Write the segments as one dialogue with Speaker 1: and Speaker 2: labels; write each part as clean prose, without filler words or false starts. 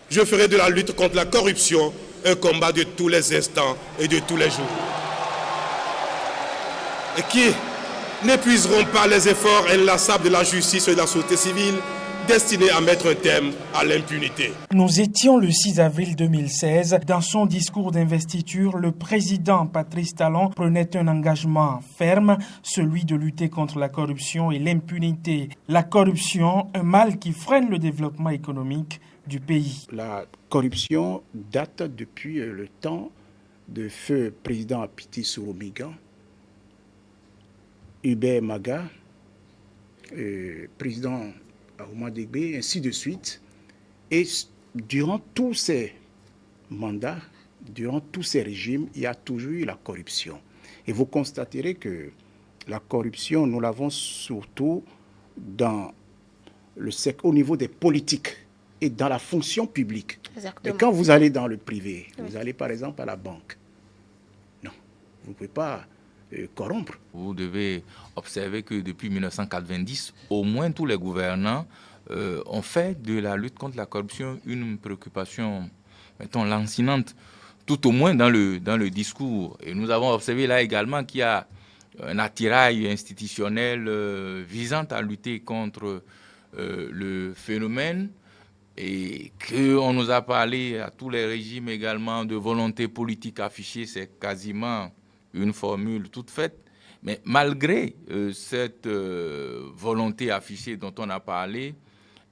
Speaker 1: Je ferai de la lutte contre la corruption un combat de tous les instants et de tous les jours. Et qui n'épuiseront pas les efforts inlassables de la justice et de la société civile destinés à mettre un terme à l'impunité.
Speaker 2: Nous étions le 6 avril 2016. Dans son discours d'investiture, le président Patrice Talon prenait un engagement ferme, celui de lutter contre la corruption et l'impunité. La corruption, un mal qui freine le développement économique du pays.
Speaker 3: La corruption date depuis le temps de feu président Apiti Souromigan, Hubert Maga, président Aouma Degbe, ainsi de suite. Et durant tous ces mandats, durant tous ces régimes, il y a toujours eu la corruption. Et vous constaterez que la corruption, nous l'avons surtout au niveau des politiques et dans la fonction publique.
Speaker 4: Exactement.
Speaker 3: Et quand vous allez dans le privé, vous allez par exemple à la banque. Non, vous ne pouvez pas corrompre.
Speaker 5: Vous devez observer que depuis 1990, au moins tous les gouvernants ont fait de la lutte contre la corruption une préoccupation, mettons, lancinante, tout au moins dans le discours. Et nous avons observé là également qu'il y a un attirail institutionnel visant à lutter contre le phénomène et qu'on nous a parlé à tous les régimes également de volonté politique affichée, c'est quasiment une formule toute faite. Mais malgré cette volonté affichée dont on a parlé,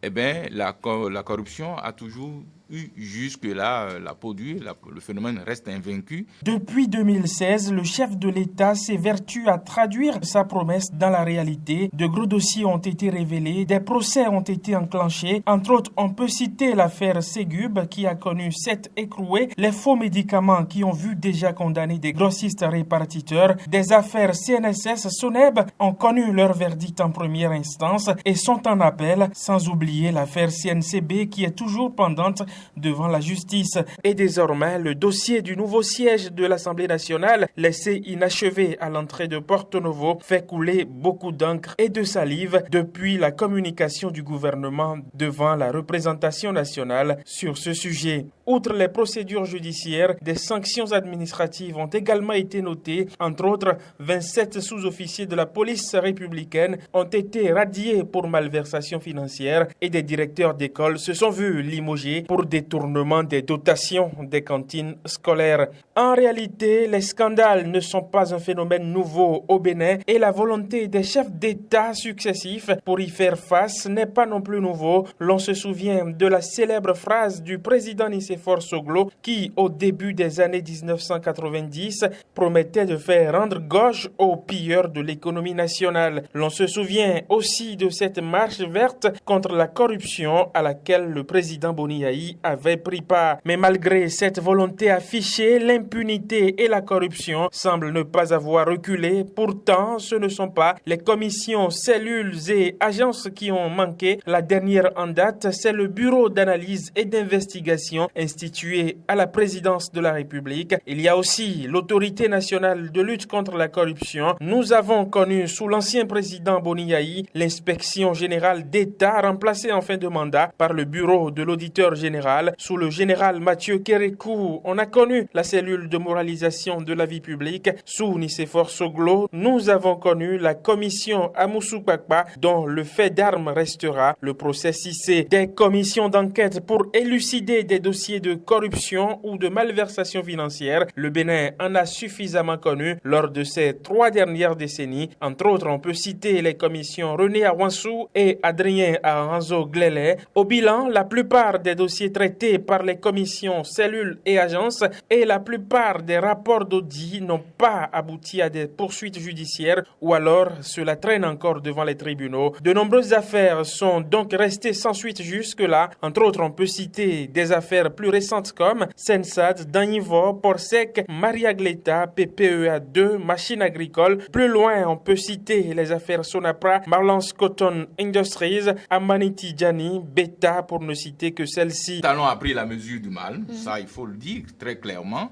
Speaker 5: eh bien, la corruption a toujours eu jusque-là la peau dure, le phénomène reste invaincu.
Speaker 2: Depuis 2016, le chef de l'État s'évertue à traduire sa promesse dans la réalité. De gros dossiers ont été révélés, des procès ont été enclenchés. Entre autres, on peut citer l'affaire Ségub qui a connu 7 écroués, les faux médicaments qui ont vu déjà condamner des grossistes répartiteurs, des affaires CNSS, Soneb ont connu leur verdict en première instance et sont en appel, sans oublier l'affaire CNCB qui est toujours pendante devant la justice. Et désormais, le dossier du nouveau siège de l'Assemblée nationale, laissé inachevé à l'entrée de Porto Novo, fait couler beaucoup d'encre et de salive depuis la communication du gouvernement devant la représentation nationale sur ce sujet. Outre les procédures judiciaires, des sanctions administratives ont également été notées. Entre autres, 27 sous-officiers de la police républicaine ont été radiés pour malversation financière et des directeurs d'école se sont vus limogés pour détournement des dotations des cantines scolaires. En réalité, les scandales ne sont pas un phénomène nouveau au Bénin et la volonté des chefs d'État successifs pour y faire face n'est pas non plus nouveau. L'on se souvient de la célèbre phrase du président Nicéphore Soglo qui, au début des années 1990, promettait de faire rendre gauche aux pilleurs de l'économie nationale. L'on se souvient aussi de cette marche verte contre la corruption à laquelle le président Boni Yayi avait pris part. Mais malgré cette volonté affichée, l'impunité et la corruption semblent ne pas avoir reculé. Pourtant, ce ne sont pas les commissions, cellules et agences qui ont manqué. La dernière en date, c'est le Bureau d'analyse et d'investigation institué à la présidence de la République. Il y a aussi l'Autorité nationale de lutte contre la corruption. Nous avons connu sous l'ancien président Boni Yayi l'inspection générale d'État remplacée en fin de mandat par le Bureau de l'auditeur général. Sous le général Mathieu Kérékou, on a connu la cellule de moralisation de la vie publique. Sous Nicéphore Soglo, nous avons connu la commission Amoussou Kpakpa dont le fait d'armes restera. Le procès Cissé, des commissions d'enquête pour élucider des dossiers de corruption ou de malversation financière. Le Bénin en a suffisamment connu lors de ces 3 dernières décennies. Entre autres, on peut citer les commissions René Awansou et Adrien Aranzo Glélé. Au bilan, la plupart des dossiers traités par les commissions, cellules et agences et la plupart des rapports d'audit n'ont pas abouti à des poursuites judiciaires ou alors cela traîne encore devant les tribunaux. De nombreuses affaires sont donc restées sans suite jusque-là. Entre autres, on peut citer des affaires plus récentes comme Sensat, Danivo, Porsec, Maria Gleta, PPEA 2, Machines agricoles. Plus loin, on peut citer les affaires Sonapra, Marlance Cotton Industries, Amaniti Djani, Beta pour ne citer que celle-ci.
Speaker 5: Talon a pris la mesure du mal, ça il faut le dire très clairement.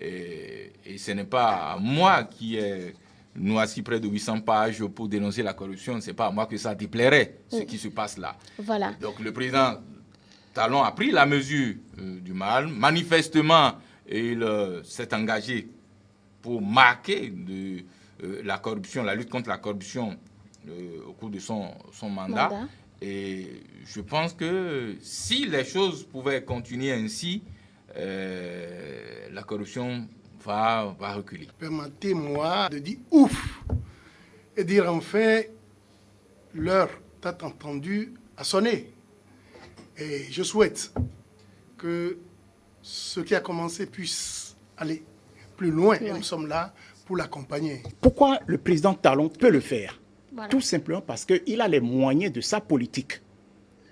Speaker 5: Et ce n'est pas moi qui ai noirci près de 800 pages pour dénoncer la corruption, ce n'est pas à moi que ça déplairait ce qui se passe là.
Speaker 4: Voilà.
Speaker 5: Donc le président Talon a pris la mesure du mal. Manifestement, il s'est engagé pour marquer la corruption, la lutte contre la corruption au cours de son mandat. Et je pense que si les choses pouvaient continuer ainsi, la corruption va reculer.
Speaker 4: Permettez-moi de dire ouf et dire enfin l'heure tant entendue a sonné. Et je souhaite que ce qui a commencé puisse aller plus loin. Et nous sommes là pour l'accompagner.
Speaker 3: Pourquoi le président Talon peut le faire? Voilà. Tout simplement parce qu'il a les moyens de sa politique.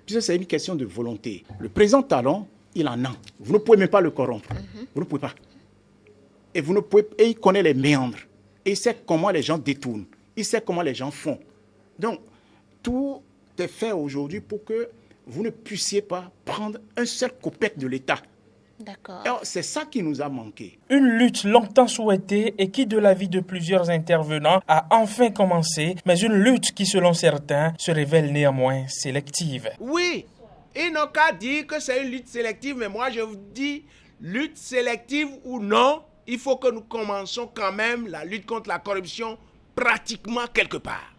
Speaker 3: Puisque c'est une question de volonté. Le président Talon, il en a. Vous ne pouvez même pas le corrompre. Vous ne pouvez pas. Et il connaît les méandres. Et il sait comment les gens détournent. Il sait comment les gens font. Donc, tout est fait aujourd'hui pour que vous ne puissiez pas prendre un seul copec de l'État.
Speaker 6: D'accord.
Speaker 3: Alors, c'est ça qui nous a manqué.
Speaker 2: Une lutte longtemps souhaitée et qui, de l'avis de plusieurs intervenants, a enfin commencé, mais une lutte qui, selon certains, se révèle néanmoins sélective.
Speaker 7: Oui, ils n'ont qu'à dire que c'est une lutte sélective, mais moi je vous dis, lutte sélective ou non, il faut que nous commencions quand même la lutte contre la corruption pratiquement quelque part.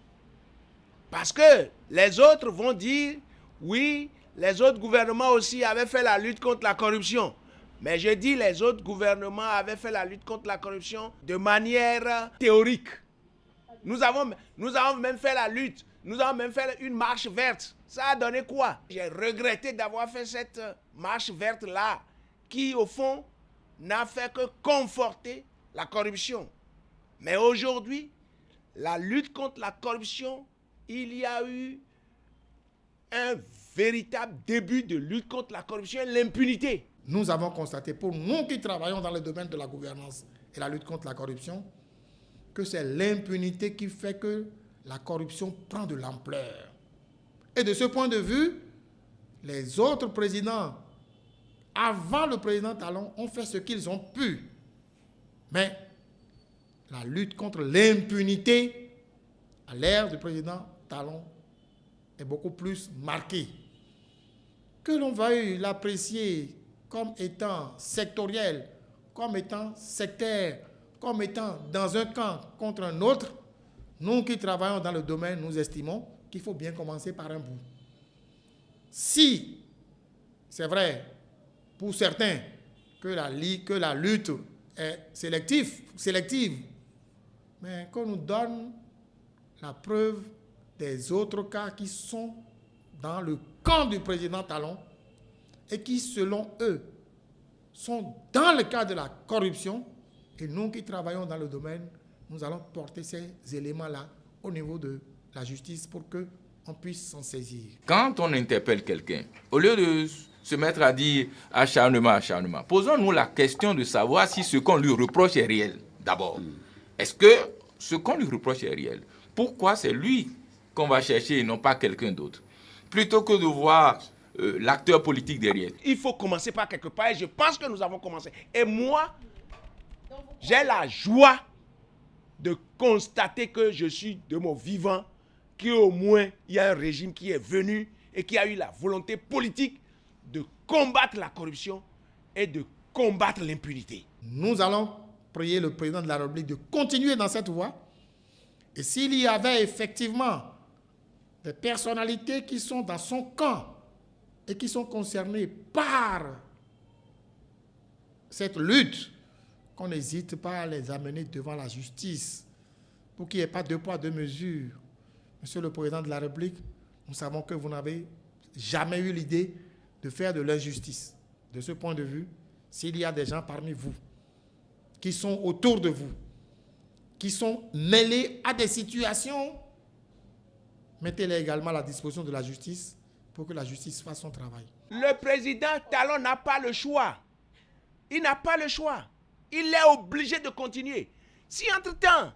Speaker 7: Parce que les autres vont dire, oui, les autres gouvernements aussi avaient fait la lutte contre la corruption. Mais je dis, les autres gouvernements avaient fait la lutte contre la corruption de manière théorique. Nous avons même fait la lutte. Nous avons même fait une marche verte. Ça a donné quoi? J'ai regretté d'avoir fait cette marche verte-là, qui au fond n'a fait que conforter la corruption. Mais aujourd'hui, la lutte contre la corruption, il y a eu un véritable début de lutte contre la corruption et l'impunité.
Speaker 8: Nous avons constaté, pour nous qui travaillons dans le domaine de la gouvernance et la lutte contre la corruption, que c'est l'impunité qui fait que la corruption prend de l'ampleur. Et de ce point de vue, les autres présidents, avant le président Talon, ont fait ce qu'ils ont pu. Mais la lutte contre l'impunité, à l'ère du président Talon, est beaucoup plus marquée. Que l'on veuille l'apprécier comme étant sectoriel, comme étant sectaire, comme étant dans un camp contre un autre, nous qui travaillons dans le domaine, nous estimons qu'il faut bien commencer par un bout. Si, c'est vrai, pour certains, que la lutte est sélective, mais qu'on nous donne la preuve des autres cas qui sont dans le camp du président Talon et qui, selon eux, sont dans le cas de la corruption. Et nous qui travaillons dans le domaine, nous allons porter ces éléments-là au niveau de la justice pour qu'on puisse s'en saisir.
Speaker 5: Quand on interpelle quelqu'un, au lieu de se mettre à dire acharnement, posons-nous la question de savoir si ce qu'on lui reproche est réel, d'abord. Est-ce que ce qu'on lui reproche est réel? Pourquoi c'est lui qu'on va chercher et non pas quelqu'un d'autre? Plutôt que de voir l'acteur politique derrière.
Speaker 7: Il faut commencer par quelque part et je pense que nous avons commencé. Et moi, j'ai la joie de constater que je suis de mon vivant, qu'au moins il y a un régime qui est venu et qui a eu la volonté politique de combattre la corruption et de combattre l'impunité.
Speaker 8: Nous allons prier le président de la République de continuer dans cette voie. Et s'il y avait effectivement des personnalités qui sont dans son camp et qui sont concernées par cette lutte, qu'on n'hésite pas à les amener devant la justice pour qu'il n'y ait pas deux poids, deux mesures. Monsieur le Président de la République, nous savons que vous n'avez jamais eu l'idée de faire de l'injustice. De ce point de vue, s'il y a des gens parmi vous qui sont autour de vous, qui sont mêlés à des situations, mettez-les également à la disposition de la justice pour que la justice fasse son travail.
Speaker 7: Le président Talon n'a pas le choix. Il n'a pas le choix. Il est obligé de continuer. Si entre-temps,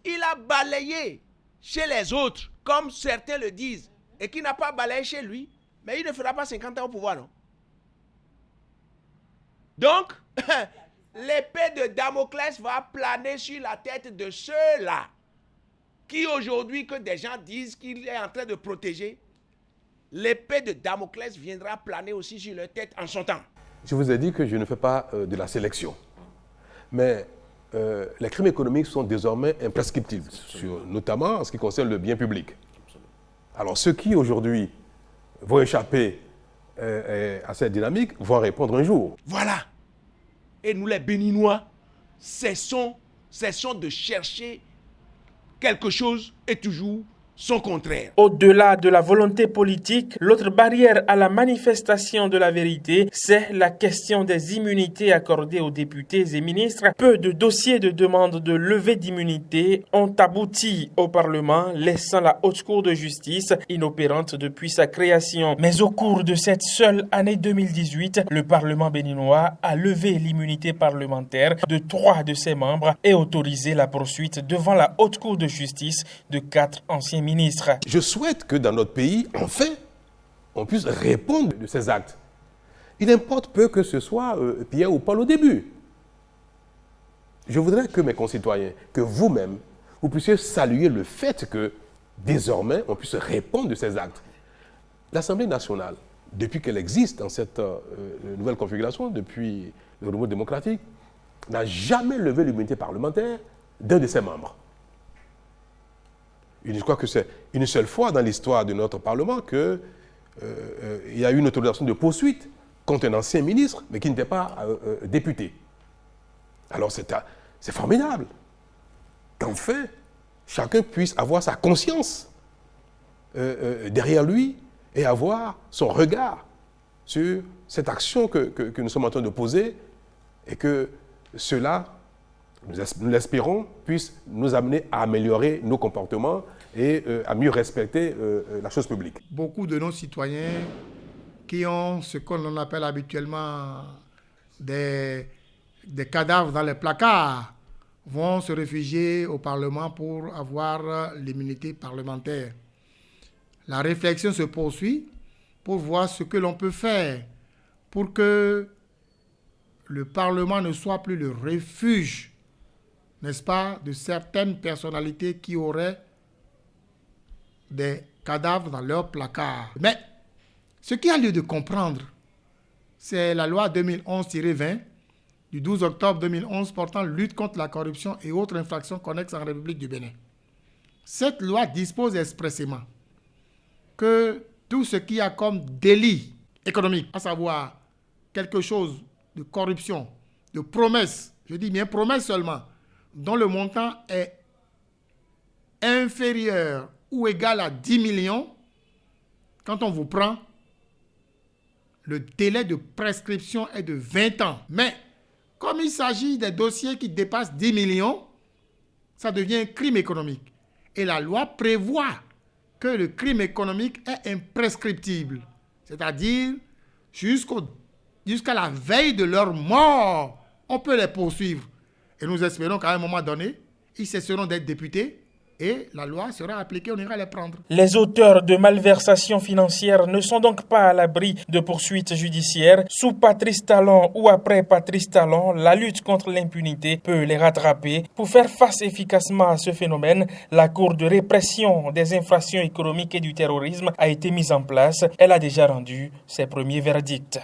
Speaker 7: il a balayé chez les autres, comme certains le disent, et qu'il n'a pas balayé chez lui, mais il ne fera pas 50 ans au pouvoir, non? Donc, l'épée de Damoclès va planer sur la tête de ceux-là qui aujourd'hui, que des gens disent qu'il est en train de protéger, l'épée de Damoclès viendra planer aussi sur leur tête en son temps.
Speaker 6: Je vous ai dit que je ne fais pas de la sélection. Mais les crimes économiques sont désormais imprescriptibles, notamment en ce qui concerne le bien public. Alors ceux qui aujourd'hui vont échapper à cette dynamique vont répondre un jour.
Speaker 7: Voilà. Et nous les Béninois, cessons de chercher quelque chose et toujours son contraire.
Speaker 2: Au-delà de la volonté politique, l'autre barrière à la manifestation de la vérité, c'est la question des immunités accordées aux députés et ministres. Peu de dossiers de demande de levée d'immunité ont abouti au Parlement, laissant la Haute Cour de justice inopérante depuis sa création. Mais au cours de cette seule année 2018, le Parlement béninois a levé l'immunité parlementaire de 3 de ses membres et autorisé la poursuite devant la Haute Cour de justice de 4 anciens ministre.
Speaker 6: Je souhaite que dans notre pays, enfin, on puisse répondre de ces actes. Il importe peu que ce soit Pierre ou Paul au début. Je voudrais que mes concitoyens, que vous-même, vous puissiez saluer le fait que désormais, on puisse répondre de ces actes. L'Assemblée nationale, depuis qu'elle existe dans cette nouvelle configuration, depuis le renouveau démocratique, n'a jamais levé l'immunité parlementaire d'un de ses membres. Je crois que c'est une seule fois dans l'histoire de notre Parlement qu'il y a eu une autorisation de poursuite contre un ancien ministre, mais qui n'était pas député. Alors c'est formidable qu'enfin, chacun puisse avoir sa conscience derrière lui et avoir son regard sur cette action que nous sommes en train de poser et que cela, nous l'espérons, puisse nous amener à améliorer nos comportements et à mieux respecter la chose publique.
Speaker 8: Beaucoup de nos citoyens qui ont ce qu'on appelle habituellement des cadavres dans les placards vont se réfugier au Parlement pour avoir l'immunité parlementaire. La réflexion se poursuit pour voir ce que l'on peut faire pour que le Parlement ne soit plus le refuge, n'est-ce pas, de certaines personnalités qui auraient des cadavres dans leurs placards. Mais ce qu'il y a lieu de comprendre, c'est la loi 2011-20 du 12 octobre 2011 portant lutte contre la corruption et autres infractions connexes en République du Bénin. Cette loi dispose expressément que tout ce qui a comme délit économique, à savoir quelque chose de corruption, de promesse, je dis bien promesse seulement, dont le montant est inférieur ou égal à 10 millions, quand on vous prend, le délai de prescription est de 20 ans. Mais comme il s'agit des dossiers qui dépassent 10 millions, ça devient un crime économique. Et la loi prévoit que le crime économique est imprescriptible, c'est-à-dire jusqu'à la veille de leur mort, on peut les poursuivre. Et nous espérons qu'à un moment donné, ils cesseront d'être députés et la loi sera appliquée, on ira les prendre.
Speaker 2: Les auteurs de malversations financières ne sont donc pas à l'abri de poursuites judiciaires. Sous Patrice Talon ou après Patrice Talon, la lutte contre l'impunité peut les rattraper. Pour faire face efficacement à ce phénomène, la Cour de répression des infractions économiques et du terrorisme a été mise en place. Elle a déjà rendu ses premiers verdicts.